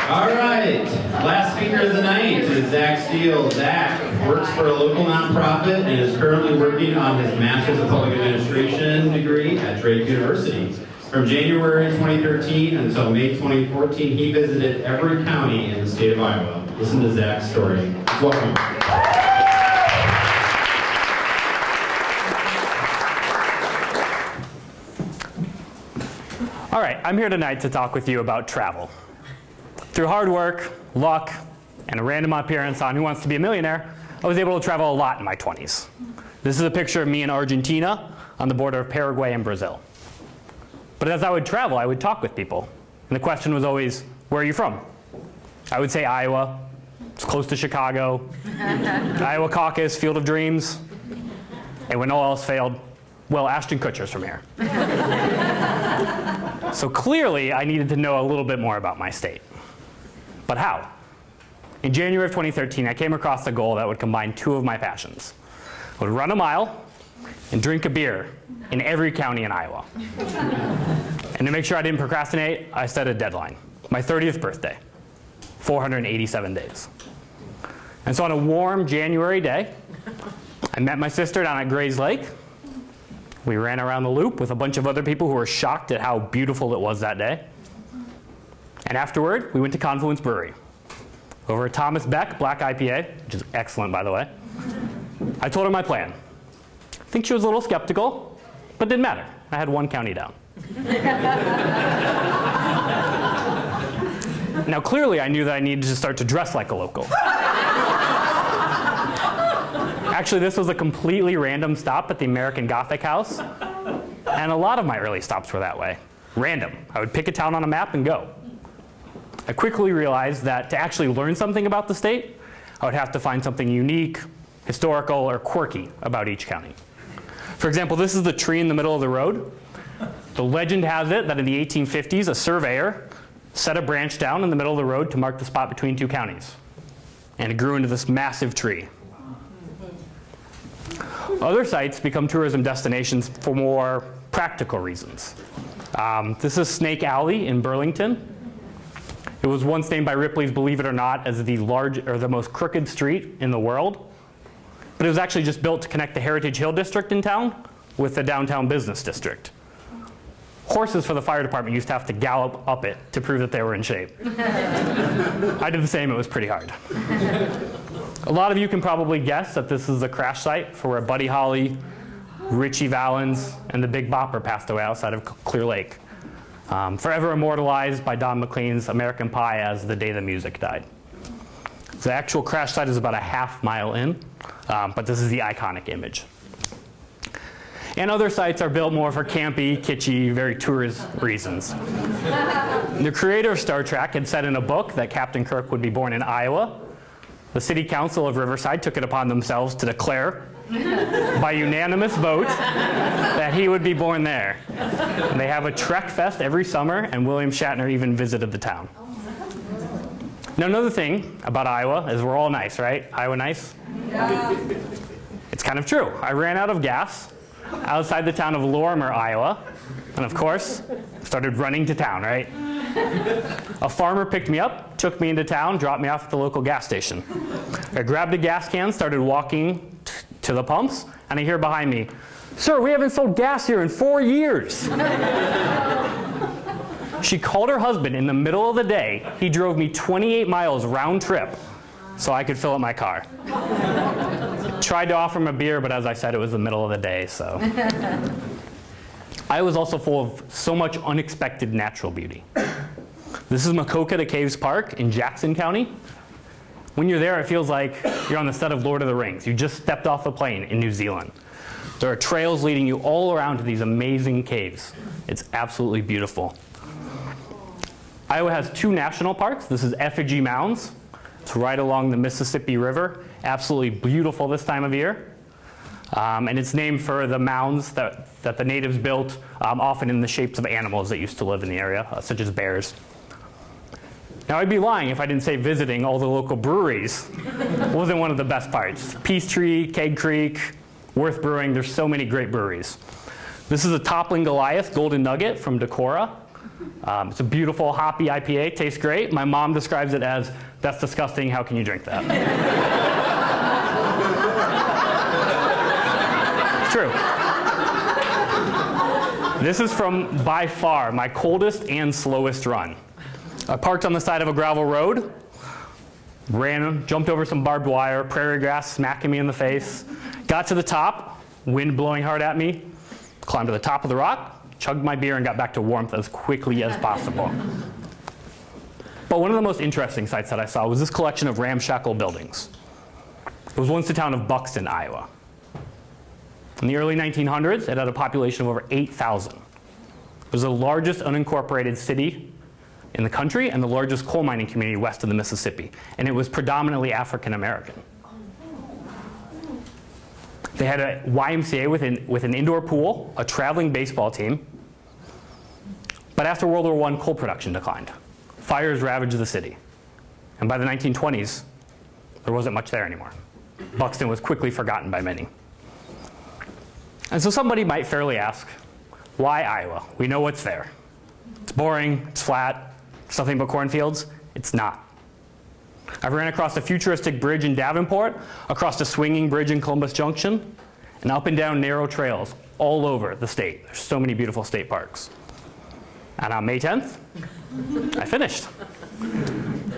All right, last speaker of the night is Steele. Zach works for a local nonprofit and is currently working on his Master's of Public Administration degree at Drake University. From January 2013 until May 2014, he visited every county in the state of Iowa. Listen to Zach's story. Welcome. All right, I'm here tonight to talk with you about travel. Through hard work, luck, and a random appearance on Who Wants to Be a Millionaire, I was able to travel a lot in my 20s. This is a picture of me in Argentina on the border of Paraguay and Brazil. But as I would travel, I would talk with people. And the question was always, where are you from? I would say Iowa. It's close to Chicago. Iowa caucus, Field of Dreams. And when all else failed, well, Ashton Kutcher's from here. So clearly, I needed to know a little bit more about my state. But how? In January of 2013, I came across a goal that would combine two of my passions. I would run a mile and drink a beer in every county in Iowa. And to make sure I didn't procrastinate, I set a deadline. My 30th birthday, 487 days. And so on a warm January day, I met my sister down at Gray's Lake. We ran around the loop with a bunch of other people who were shocked at how beautiful it was that day. And afterward, we went to Confluence Brewery over a Thomas Beck Black IPA, which is excellent, by the way. I told her my plan. I think she was a little skeptical, but didn't matter. I had one county down. Now, clearly, I knew that I needed to start to dress like a local. Actually, this was a completely random stop at the American Gothic House, and a lot of my early stops were that way. Random. I would pick a town on a map and go. I quickly realized that to actually learn something about the state, I would have to find something unique, historical, or quirky about each county. For example, this is the tree in the middle of the road. The legend has it that in the 1850s, a surveyor set a branch down in the middle of the road to mark the spot between two counties. And it grew into this massive tree. Other sites become tourism destinations for more practical reasons. This is Snake Alley in Burlington. It was once named by Ripley's, believe it or not, as the most crooked street in the world. But it was actually just built to connect the Heritage Hill district in town with the downtown business district. Horses for the fire department used to have to gallop up it to prove that they were in shape. I did the same, it was pretty hard. A lot of you can probably guess that this is a crash site for where Buddy Holly, Richie Valens, and the Big Bopper passed away outside of Clear Lake. Forever immortalized by Don McLean's American Pie as the day the music died. The actual crash site is about a half mile in, but this is the iconic image. And other sites are built more for campy, kitschy, very tourist reasons. The creator of Star Trek had said in a book that Captain Kirk would be born in Iowa. The City Council of Riverside took it upon themselves to declare, by unanimous vote, that he would be born there. And they have a Trek Fest every summer, and William Shatner even visited the town. Now, another thing about Iowa is we're all nice, right? Iowa nice? Yeah. It's kind of true. I ran out of gas outside the town of Lorimer, Iowa, and of course, started running to town, right? A farmer picked me up, took me into town, dropped me off at the local gas station. I grabbed a gas can, started walking to the pumps, and I hear behind me, "Sir, we haven't sold gas here in 4 years." She called her husband in the middle of the day. He drove me 28 miles round trip so I could fill up my car. Tried to offer him a beer, but as I said, it was the middle of the day, so. I was also full of so much unexpected natural beauty. This is Makokata Caves Park in Jackson County. When you're there, it feels like you're on the set of Lord of the Rings. You just stepped off a plane in New Zealand. There are trails leading you all around to these amazing caves. It's absolutely beautiful. Iowa has two national parks. This is Effigy Mounds. It's right along the Mississippi River. Absolutely beautiful this time of year. And it's named for the mounds that the natives built, often in the shapes of animals that used to live in the area, such as bears. Now, I'd be lying if I didn't say visiting all the local breweries wasn't one of the best parts. Peachtree, Keg Creek, Worth Brewing, there's so many great breweries. This is a Toppling Goliath Golden Nugget from Decorah. It's a beautiful, hoppy IPA, tastes great. My mom describes it as, that's disgusting, how can you drink that? It's true. This is from, by far, my coldest and slowest run. I parked on the side of a gravel road, jumped over some barbed wire, prairie grass smacking me in the face, got to the top, wind blowing hard at me, climbed to the top of the rock, chugged my beer, and got back to warmth as quickly as possible. But one of the most interesting sights that I saw was this collection of ramshackle buildings. It was once the town of Buxton, Iowa. In the early 1900s, it had a population of over 8,000. It was the largest unincorporated city in the country and the largest coal mining community west of the Mississippi. And it was predominantly African American. They had a YMCA with an indoor pool, a traveling baseball team. But after World War I, coal production declined. Fires ravaged the city. And by the 1920s, there wasn't much there anymore. Buxton was quickly forgotten by many. And so somebody might fairly ask, why Iowa? We know what's there. It's boring, it's flat, it's nothing but cornfields. It's not. I ran across a futuristic bridge in Davenport, across a swinging bridge in Columbus Junction, and up and down narrow trails all over the state. There's so many beautiful state parks. And on May 10th, I finished.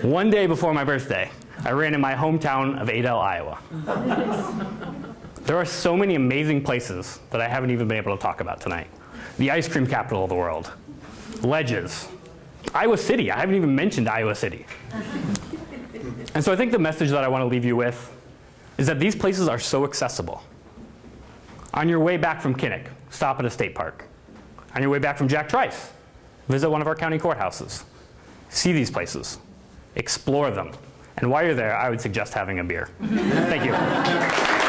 One day before my birthday, I ran in my hometown of Adel, Iowa. There are so many amazing places that I haven't even been able to talk about tonight. The ice cream capital of the world, ledges, Iowa City. I haven't even mentioned Iowa City. And so I think the message that I want to leave you with is that these places are so accessible. On your way back from Kinnick, stop at a state park. On your way back from Jack Trice, visit one of our county courthouses. See these places. Explore them. And while you're there, I would suggest having a beer. Thank you.